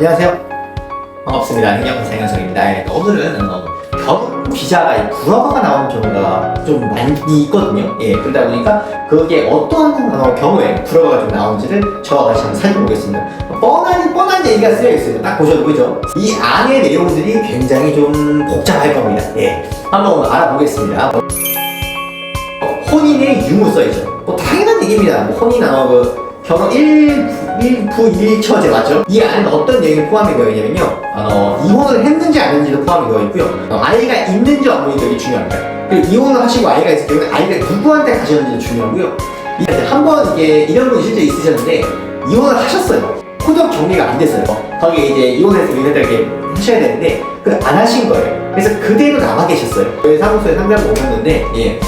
안녕하세요. 반갑습니다. 행정사 장현석입니다. 오늘은 결혼 비자가 불허가 나오는 경우가 좀 많이 있거든요. 그러다 보니까 그게 어떤 경우에 불허가 좀 나오는지를 저와 같이 한번 살펴보겠습니다. 뻔한 얘기가 쓰여 있어요. 딱 보셔도 그죠? 이 안의 내용들이 굉장히 좀 복잡할 겁니다. 한번 알아보겠습니다. 혼인의 유무 써있죠. 당연한 얘기입니다. 혼인은 결혼 1부 1처제 맞죠? 이 안에 어떤 내용이 포함이 되어 있냐면요, 이혼을 했는지 안 했는지도 포함이 되어 있고요, 아이가 있는지 없는지 되게 중요합니다. 그리고 이혼을 하시고 아이가 있을 경우는 아이가 누구한테 가셨는지도 중요하고요. 한번 이게 이런 분이 실제 있으셨는데 이혼을 하셨어요. 호적 정리가 안 됐어요. 거기에 이제 이혼해서 이렇게 하셔야 되는데 그걸 안 하신 거예요. 그래서 그대로 남아 계셨어요. 저희 사무소에 상담을 오셨는데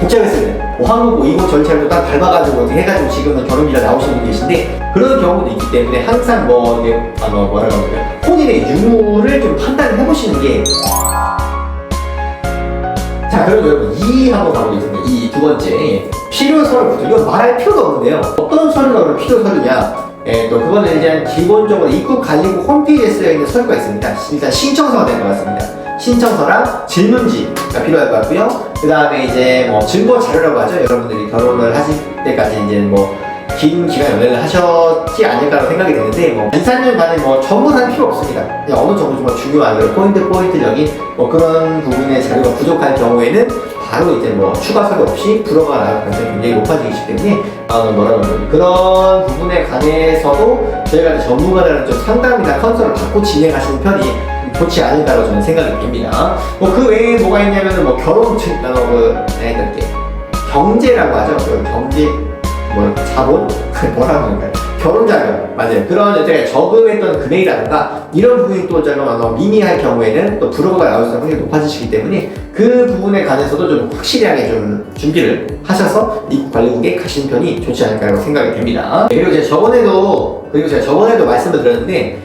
복잡했습니다. 한국 이혼 절차를 딱 밟아가지고 어떻게 해가지고 지금은 결혼비자 나오시는 분이 계신데 그런 경우도 있기 때문에 항상 혼인의 유무를 좀 판단을 해보시는 게. 자, 그럼 여러분 한번 가보겠습니다. 이 두 번째 필요 서류부터 이거 말할 필요가 없는데요. 어떤 서류가 필요 서류냐? 또 그거는 이제 기본적으로 입국관리부 홈페이지에 쓰여 있는 서류가 있습니다. 일단 신청서가 될 것 같습니다. 신청서랑 질문지가 필요할 것 같고요. 그 다음에 이제 증거 자료라고 하죠. 여러분들이 결혼을 하실 때까지 이제 긴 기간 연애를 하셨지 않을까라고 생각이 되는데 2, 3년 간에 전부 다는 필요 없습니다. 그냥 어느 정도 좀 중요한 포인트적인 그런 부분의 자료가 부족할 경우에는 바로 이제 추가 서류 없이 불허가 나올 가능성이 굉장히 높아지기 때문에 그런 부분에 관해서도 저희가 전문가들은 좀 상담이나 컨설을 받고 진행하시는 편이 좋지 않을까라고 저는 생각이 됩니다. 그 외에 뭐가 있냐면은 결혼 경제라고 하죠. 경제 자본? 뭐라고 하는가요? 결혼자금 맞아요. 그런 저금했던 금액이라든가 이런 부분이 또 미미할 경우에는 또 불허가 나올 수가 굉장히 높아지시기 때문에 그 부분에 관해서도 좀 확실하게 좀 준비를 하셔서 입국관리국에 가시는 편이 좋지 않을까라고 생각이 됩니다. 그리고 제가 저번에도 말씀을 드렸는데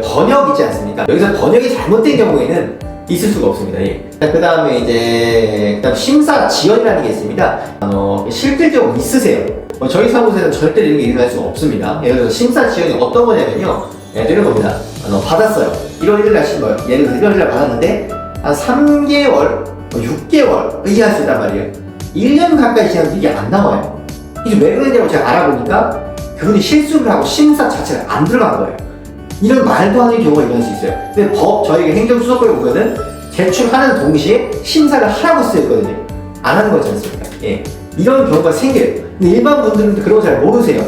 번역 있지 않습니까? 여기서 번역이 잘못된 경우에는 있을 수가 없습니다. 그 다음에 이제 심사 지연이라는 게 있습니다. 실질적으로 있으세요. 저희 사무소에는 절대 이런 게 일어날 수가 없습니다. 예를 들어서 심사 지연이 어떤 거냐면요, 이런 겁니다. 받았어요. 1월 1일 하신 거예요. 예를 들어서 1월 1일 받았는데 한 3개월, 6개월 의지할 수 있단 말이에요. 1년 가까이 지나면 이게 안 나와요. 이게 왜 그러냐고 제가 알아보니까 그분이 실수를 하고 심사 자체가 안 들어간 거예요. 이런 말도 안 되는 경우가 일어날 수 있어요. 근데 저희가 행정수석부에 보면은 제출하는 동시에 심사를 하라고 쓰여있거든요. 안 하는 거지 않습니까? 이런 경우가 생겨요. 근데 일반 분들은 그런 거 잘 모르세요.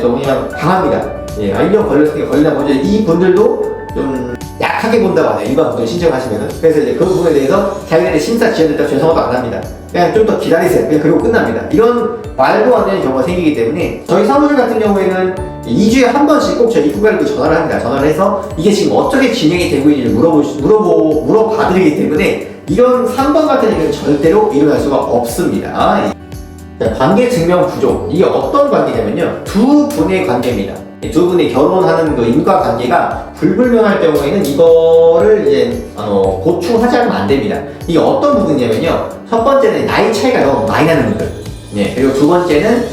또 그냥 당합니다. 1년 걸리다 보니 이 분들도 좀 약하게 본다고 하네요. 일반 분들 신청하시면은. 그래서 이제 그 부분에 대해서 자기네들 심사 지연됐다고 죄송하다고 안 합니다. 그냥 좀 더 기다리세요. 그리고 끝납니다. 이런 말도 안 되는 경우가 생기기 때문에 저희 사무실 같은 경우에는 2주에 한 번씩 꼭 저희 입국관리부 전화를 합니다. 전화를 해서 이게 지금 어떻게 진행이 되고 있는지 물어봐드리기 때문에 이런 3번 같은 일은 절대로 일어날 수가 없습니다. 자, 관계 증명 부족. 이게 어떤 관계냐면요, 두 분의 관계입니다. 두 분이 결혼하는 인과 관계가 불분명할 경우에는 이거를 이제 보충하지 않으면 안 됩니다. 이게 어떤 부분이냐면요, 첫 번째는 나이 차이가 너무 많이 나는 분들, 그리고 두 번째는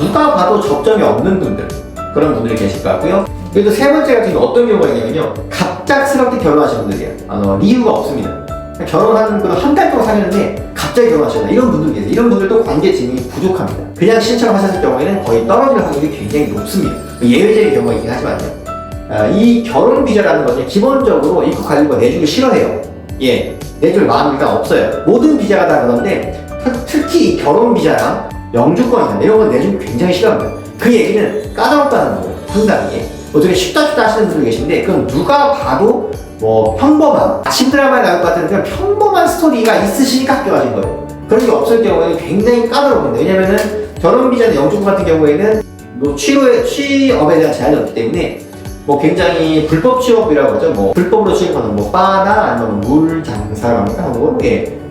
누가 봐도 접점이 없는 분들, 그런 분들이 계실 것 같고요. 그리고 세 번째 같은 경우 어떤 경우가 있냐면요, 갑작스럽게 결혼하신 분들이에요. 이유가 없습니다. 결혼하는 거 한 달 동안 사귀었는데 갑자기 결혼하셨다, 이런 분들이 계세요. 이런 분들도 관계 증명이 부족합니다. 그냥 신청하셨을 경우에는 거의 떨어질 확률이 굉장히 높습니다. 예외적인 경우가 있긴 하지만요. 이 결혼 비자라는 것은 기본적으로 입국관리부가 내주기 싫어해요. 내줄 마음이 일단 없어요. 모든 비자가 다 그런데 특히 결혼 비자랑 영주권이나 이런 건 내주기 굉장히 싫어합니다. 그 얘기는 까다롭다는 거예요. 상당히. 어떻게 쉽다 하시는 분들이 계신데 그건 누가 봐도 평범한, 아침 드라마에 나올 것 같은 그냥 평범한 스토리가 있으시니까 합격하신 거예요. 그런 게 없을 경우에는 굉장히 까다롭습니다. 왜냐면은 결혼 비자나 영주권 같은 경우에는 취업에 대한 제한이 없기 때문에 굉장히 불법 취업이라고 하죠. 불법으로 취업하는 바나 아니면 물 장사라고 합니까? 한국어로?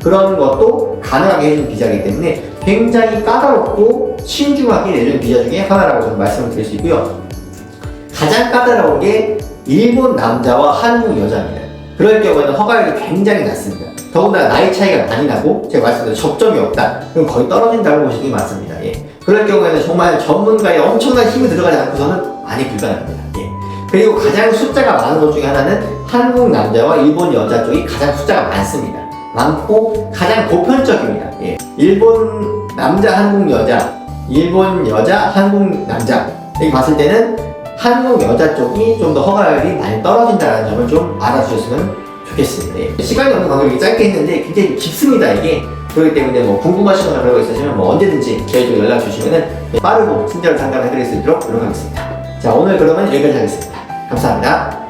그런 것도 가능하게 해주는 비자이기 때문에 굉장히 까다롭고 신중하게 내주는 비자 중에 하나라고 저는 말씀을 드릴 수 있고요. 가장 까다로운 게 일본 남자와 한국 여자입니다. 그럴 경우에는 허가율이 굉장히 낮습니다. 더군다나 나이 차이가 많이 나고 제가 말씀드린 접점이 없다, 그럼 거의 떨어진다고 보시는 게 맞습니다. 그럴 경우에는 정말 전문가의 엄청난 힘이 들어가지 않고서는 많이 불가능합니다. 그리고 가장 숫자가 많은 것 중에 하나는 한국 남자와 일본 여자 쪽이 가장 숫자가 많습니다. 많고 가장 보편적입니다. 예. 일본 남자, 한국 여자, 일본 여자, 한국 남자 이렇게 봤을 때는 한국 여자 쪽이 좀 더 허가율이 많이 떨어진다는 점을 좀 알아주셨으면 좋겠습니다. 예. 시간이 없는 관계로 이렇게 짧게 했는데 굉장히 깊습니다 이게. 그렇기 때문에 뭐 궁금하시거나 그런 거 있으시면 뭐 언제든지 저희 쪽 연락 주시면은 빠르고 친절한 상담을 해드릴 수 있도록 노력하겠습니다. 자, 오늘 그러면 여기까지 하겠습니다. 감사합니다.